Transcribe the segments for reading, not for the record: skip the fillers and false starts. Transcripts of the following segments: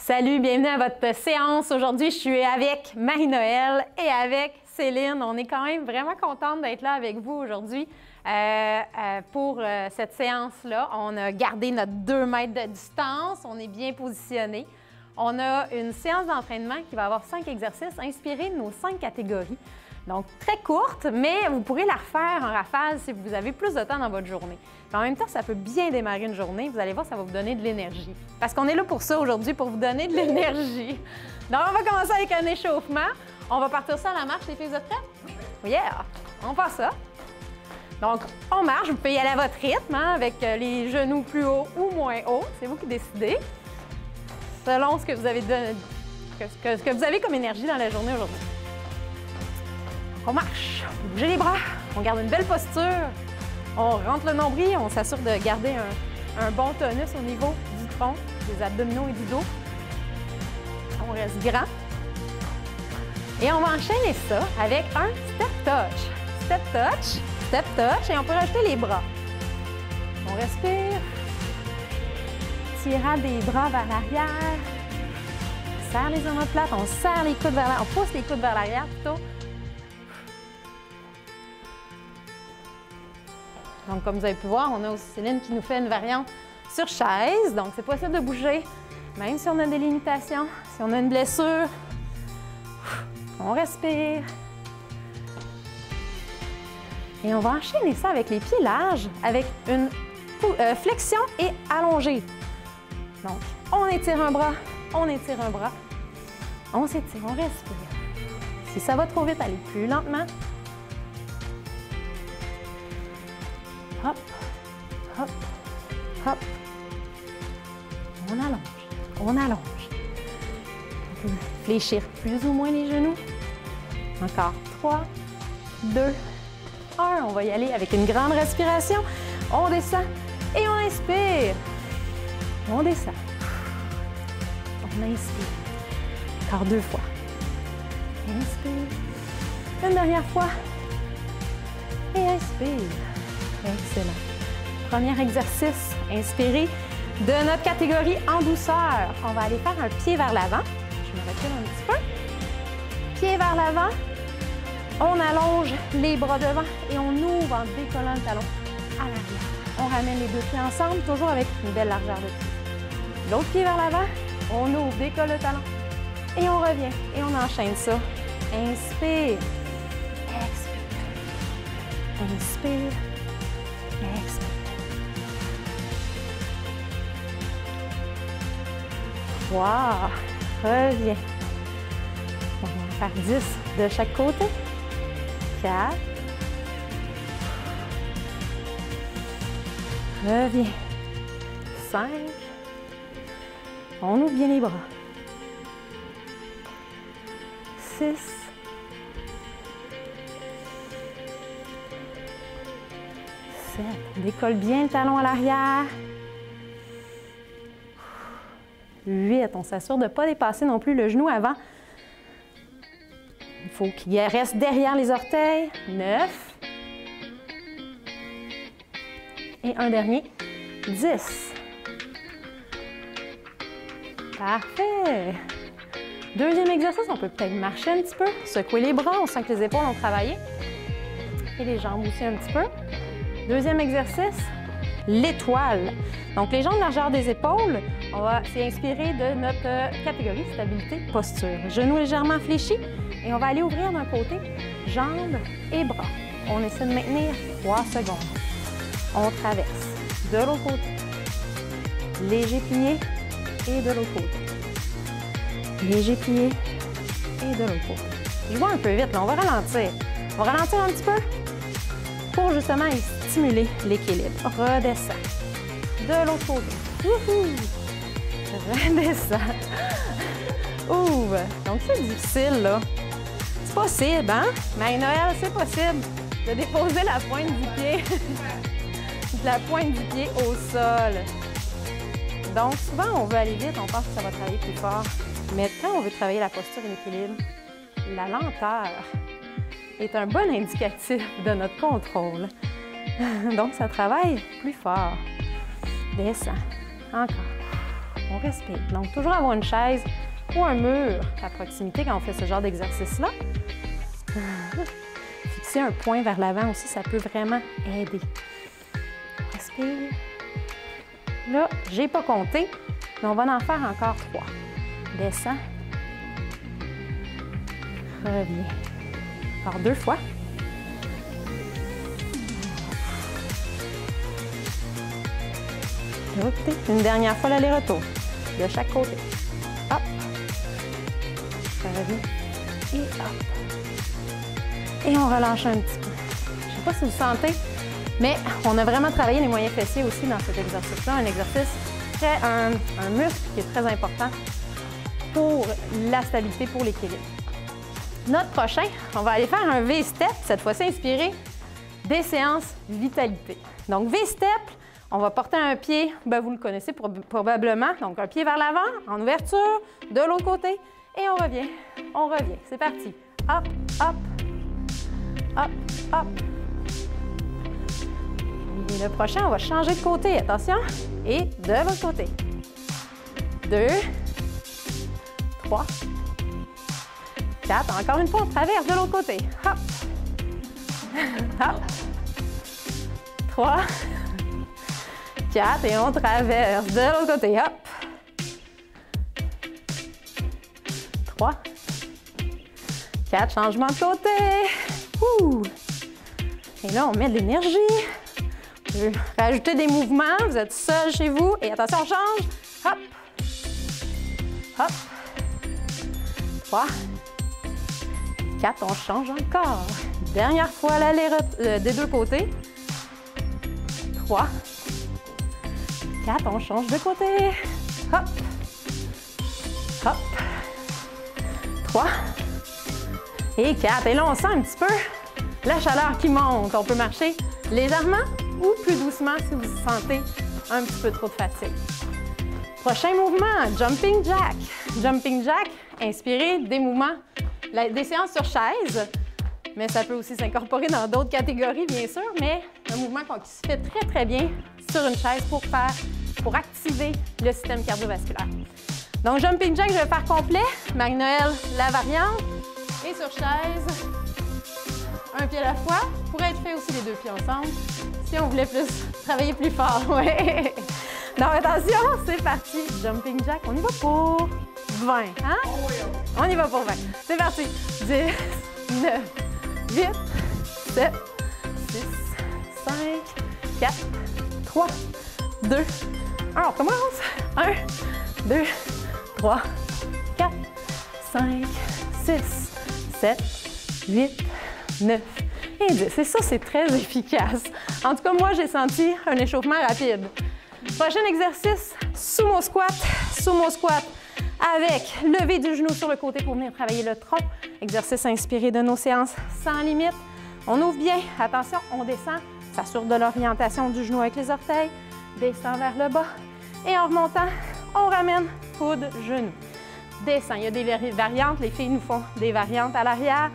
Salut, bienvenue à votre séance. Aujourd'hui, je suis avec Marie-Noëlle et avec Céline. On est quand même vraiment contente d'être là avec vous aujourd'hui pour cette séance-là. On a gardé notre 2 mètres de distance, on est bien positionné. On a une séance d'entraînement qui va avoir 5 exercices inspirés de nos 5 catégories. Donc, très courte, mais vous pourrez la refaire en rafale si vous avez plus de temps dans votre journée. Mais en même temps, ça peut bien démarrer une journée. Vous allez voir, ça va vous donner de l'énergie. Parce qu'on est là pour ça aujourd'hui, pour vous donner de l'énergie. Donc, on va commencer avec un échauffement. On va partir ça à la marche. Les filles, vous êtes prêtes? Yeah! On fait ça. Donc, on marche. Vous pouvez y aller à votre rythme, hein, avec les genoux plus hauts ou moins hauts. C'est vous qui décidez. Selon ce que vous avez, ce que vous avez comme énergie dans la journée aujourd'hui. On marche, on bouge les bras, on garde une belle posture, on rentre le nombril, on s'assure de garder un bon tonus au niveau du tronc, des abdominaux et du dos. On reste grand. Et on va enchaîner ça avec un step touch. Step touch, step touch, et on peut rajouter les bras. On respire, tirade des bras vers l'arrière, on serre les omoplates, on serre les coudes vers l'arrière, on pousse les coudes vers l'arrière plutôt. Donc, comme vous avez pu voir, on a aussi Céline qui nous fait une variante sur chaise. Donc, c'est possible de bouger, même si on a des limitations, si on a une blessure. On respire. Et on va enchaîner ça avec les pieds larges, avec une flexion et allongée. Donc, on étire un bras, on étire un bras, on s'étire, on respire. Si ça va trop vite, allez plus lentement. Hop, hop, hop. On allonge, on allonge. On peut fléchir plus ou moins les genoux. Encore 3, 2, 1. On va y aller avec une grande respiration. On descend et on inspire. On descend. On inspire. Encore 2 fois. Inspire. Une dernière fois. Et inspire. Excellent. Premier exercice inspiré de notre catégorie en douceur. On va aller faire un pied vers l'avant. Je me recule un petit peu. Pied vers l'avant. On allonge les bras devant et on ouvre en décollant le talon à l'arrière. On ramène les 2 pieds ensemble, toujours avec une belle largeur de pied. L'autre pied vers l'avant. On ouvre, décolle le talon. Et on revient. Et on enchaîne ça. Inspire. Expire. Inspire. Expire. Wow! Reviens. On va faire 10 de chaque côté. 4. Reviens. 5. On ouvre bien les bras. 6. 7. On décolle bien le talon à l'arrière. 8. On s'assure de ne pas dépasser non plus le genou avant. Il faut qu'il reste derrière les orteils. 9. Et un dernier. 10. Parfait. Deuxième exercice, on peut peut-être marcher un petit peu, secouer les bras. On sent que les épaules ont travaillé. Et les jambes aussi un petit peu. Deuxième exercice, l'étoile. Donc, les jambes largeur des épaules, c'est inspiré de notre catégorie stabilité posture. Genoux légèrement fléchis et on va aller ouvrir d'un côté, jambes et bras. On essaie de maintenir 3 secondes. On traverse de l'autre côté. Léger plié et de l'autre côté. Léger plié et de l'autre côté. Je vois un peu vite, là, on va ralentir. On va ralentir un petit peu pour justement stimuler l'équilibre. Redescends. De l'autre côté. Wouhou! Redescends. Ouvre. Donc, c'est difficile, là. C'est possible, hein? Marie-Noëlle, c'est possible de déposer la pointe du pied. La pointe du pied au sol. Donc, souvent, on veut aller vite, on pense que ça va travailler plus fort. Mais quand on veut travailler la posture et l'équilibre, la lenteur est un bon indicatif de notre contrôle. Donc, ça travaille plus fort. Descends. Encore. on respire. Donc, toujours avoir une chaise ou un mur à proximité quand on fait ce genre d'exercice-là. Fixer un point vers l'avant aussi, ça peut vraiment aider. Respire. Là, j'ai pas compté, mais on va en faire encore 3. Descends. Reviens. Encore 2 fois. De l'autre côté. Une dernière fois l'aller-retour. De chaque côté. Hop. Reviens. Et hop. Et on relâche un petit peu. Je ne sais pas si vous sentez, mais on a vraiment travaillé les moyens fessiers aussi dans cet exercice-là. Un exercice, un muscle qui est très important pour la stabilité, pour l'équilibre. Notre prochain, on va aller faire un V-step, cette fois-ci inspiré des séances vitalité. Donc V-step, on va porter un pied, vous le connaissez probablement, donc un pied vers l'avant, en ouverture, de l'autre côté, et on revient, c'est parti. Hop, hop, hop, hop. Et le prochain, on va changer de côté, attention, et de l'autre côté. 2, 3, 4, encore une fois, on traverse de l'autre côté. Hop, hop, 3, 4, et on traverse de l'autre côté. Hop, 3, 4, changement de côté. Ouh. Et là, on met de l'énergie. Rajoutez des mouvements, vous êtes seul chez vous. Et attention, on change. Hop, hop, 3, 4, on change encore. Dernière fois l'aller des deux côtés. 3, 4, on change de côté. Hop, hop, 3 et 4. Et là, on sent un petit peu la chaleur qui monte. On peut marcher légèrement ou plus doucement si vous sentez un petit peu trop de fatigue. Prochain mouvement, Jumping Jack. Jumping Jack, inspiré des mouvements, des séances sur chaise, mais ça peut aussi s'incorporer dans d'autres catégories, bien sûr, mais un mouvement qui se fait très, très bien sur une chaise pour activer le système cardiovasculaire. Donc, Jumping Jack, je vais faire complet. Marie-Noël, la variante. Et sur chaise, un pied à la fois. Pourrait être fait aussi les deux pieds ensemble, si on voulait travailler plus fort. Ouais. Donc, attention, c'est parti. Jumping Jack, on y va pour 20. Hein? On y va pour 20. C'est parti. 10, 9, 8, 7, 6, 5, 4, 3, 2, 1. On commence. 1, 2, 3, 4, 5, 6, 7, 8, 9 et 10. Et ça, c'est très efficace. En tout cas, moi, j'ai senti un échauffement rapide. Prochain exercice, sumo squat. Sumo squat avec lever du genou sur le côté pour venir travailler le tronc. Exercice inspiré de nos séances sans limite. On ouvre bien. Attention, on descend. S'assure de l'orientation du genou avec les orteils. Descend vers le bas. Et en remontant, on ramène coude, genou. Descend. Il y a des variantes. Les filles nous font des variantes à l'arrière.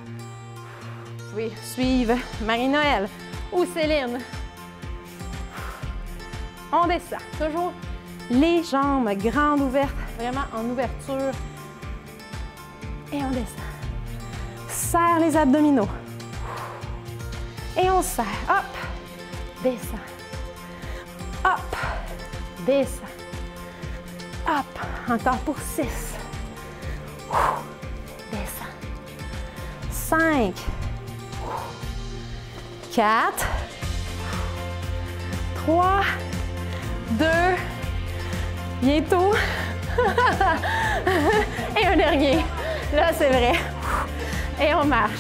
Vous pouvez suivre Marie-Noël ou Céline. On descend. Toujours les jambes grandes ouvertes, vraiment en ouverture. Et on descend. Serre les abdominaux. Et on serre. Hop. Descend. Hop. Descend. Hop. Encore pour 6. Descend. 5. 4. 3. 2. Bientôt. Et un dernier. Là, c'est vrai. Et on marche.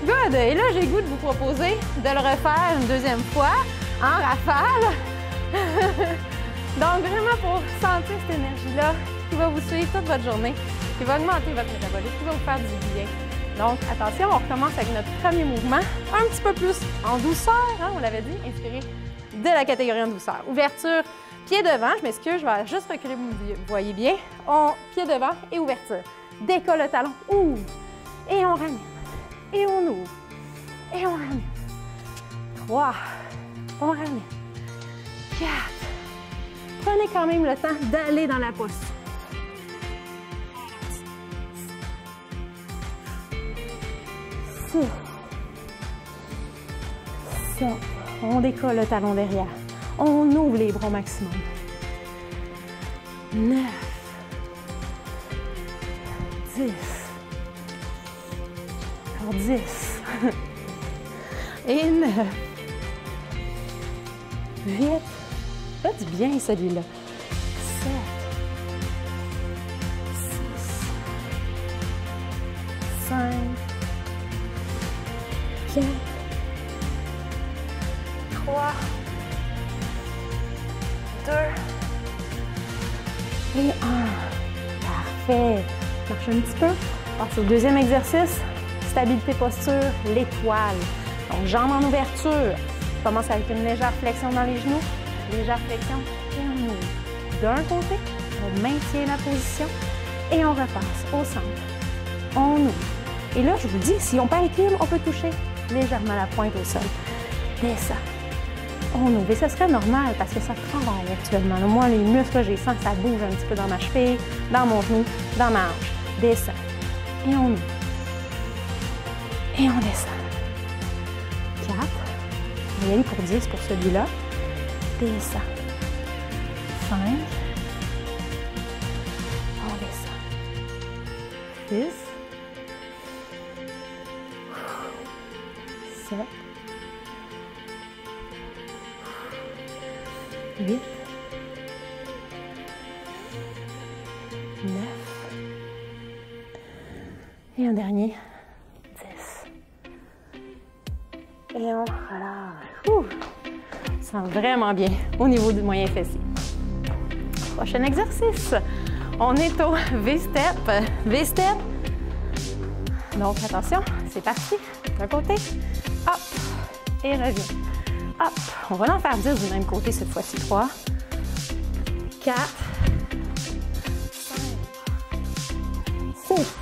Good. Et là, j'ai le goût de vous proposer de le refaire une deuxième fois en rafale. Donc, vraiment pour sentir cette énergie-là qui va vous suivre toute votre journée, qui va augmenter votre métabolisme, qui va vous faire du bien. Donc, attention, on recommence avec notre premier mouvement, un petit peu plus en douceur, hein, on l'avait dit, inspiré de la catégorie en douceur. Ouverture, pied devant, je m'excuse, je vais juste reculer, vous voyez bien. Pied devant et ouverture. Décolle le talon, ouvre, et on ramène, et on ouvre, et on ramène. 3, on ramène. 4, prenez quand même le temps d'aller dans la posture. Ça. On décolle le talon derrière. On ouvre les bras au maximum. 9, 10, encore 10, et 9, 8, fait du bien celui-là, 7, 6, 5, 4, 3, 2, et 1. Parfait. Marche un petit peu. Passe au deuxième exercice. Stabilité posture, l'étoile. Donc, jambes en ouverture. On commence avec une légère flexion dans les genoux. Légère flexion et on ouvre. D'un côté, on maintient la position et on repasse au centre. On ouvre. Et là, je vous dis, si on perd l'équilibre, on peut toucher légèrement la pointe au sol. Descend. On ouvre. Et ce serait normal parce que ça travaille actuellement. Moi, les muscles, j'ai sens que ça bouge un petit peu dans ma cheville, dans mon genou, dans ma hanche. Descend. Et on ouvre. Et on descend. 4. On va y aller pour 10 pour celui-là. Descend. 5. On descend. 6. 7. 8, 9, et un dernier, 10. Et on relâche. On sent vraiment bien au niveau du moyen fessier. Prochain exercice. On est au V-step. V-step. Donc attention, c'est parti. D'un côté, hop, et reviens. Hop, on va en faire 10 du même côté cette fois-ci. 3, 4, 5, 6,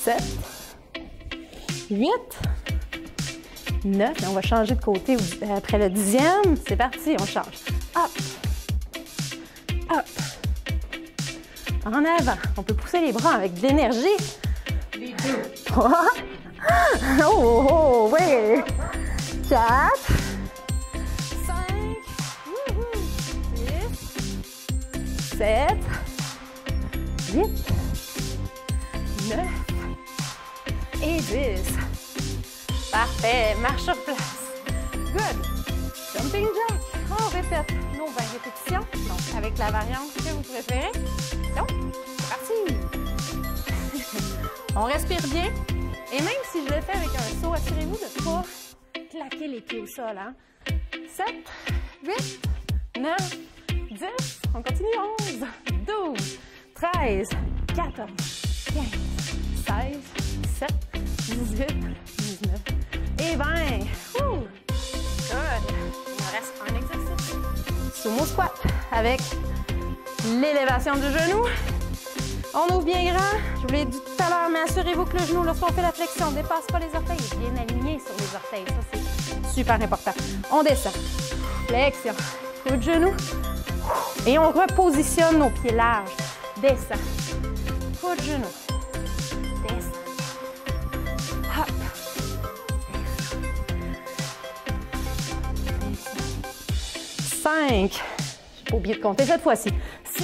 7, 8, 9. Et on va changer de côté après le 10e. C'est parti, on change. Hop, hop. En avant. On peut pousser les bras avec de l'énergie. 3. Oh, oh, oui. 4, 5, 6, 7, 8, 9 et 10. Parfait, marche sur place. Good. Jumping jack. On répète nos 20 répétitions. Donc, avec la variante que vous préférez. Donc, c'est parti. On respire bien. Et même si je le fais avec un saut, assurez-vous de ne pas claquer les pieds au sol. Hein? 7, 8, 9, 10. On continue. 11, 12, 13, 14, 15, 16, 17, 18, 19 et 20. Good. Il me reste un exercice. Sumo squat avec l'élévation du genou. On ouvre bien grand. Je vous l'ai dit tout à l'heure, mais assurez-vous que le genou, lorsqu'on fait la flexion, ne dépasse pas les orteils. Il est bien aligné sur les orteils. Ça, c'est super important. On descend. Flexion. Coup de genou. Et on repositionne nos pieds larges. Descend. Coup de genou. Descend. Hop. Descend. 5. J'ai pas oublié de compter cette fois-ci. 6.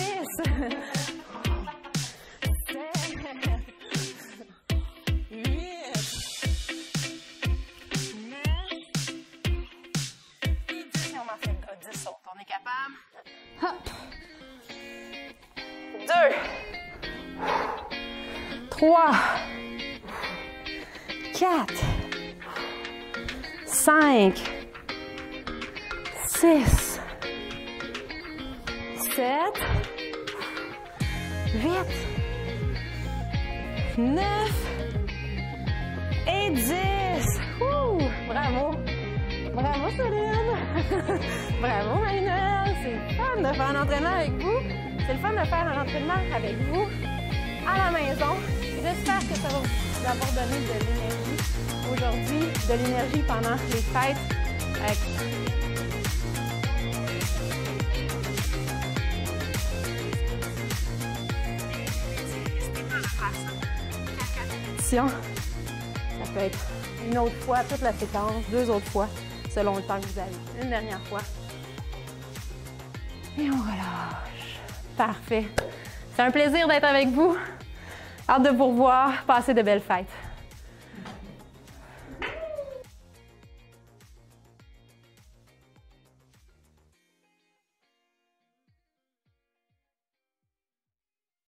3, 4, 5, 6, 7, 8, 9 et 10. Bravo! Bravo, Céline! Bravo, Marie-Noël! C'est fun de faire un entraînement avec vous. C'est le fun de faire un entraînement avec vous à la maison. J'espère que ça va vous avoir donné de l'énergie aujourd'hui, de l'énergie pendant les fêtes. répétitions. Ça peut être une autre fois, toute la séquence, 2 autres fois, selon le temps que vous avez. Une dernière fois. Et on relâche. Parfait. C'est un plaisir d'être avec vous. Hâte de vous revoir. Passez de belles fêtes.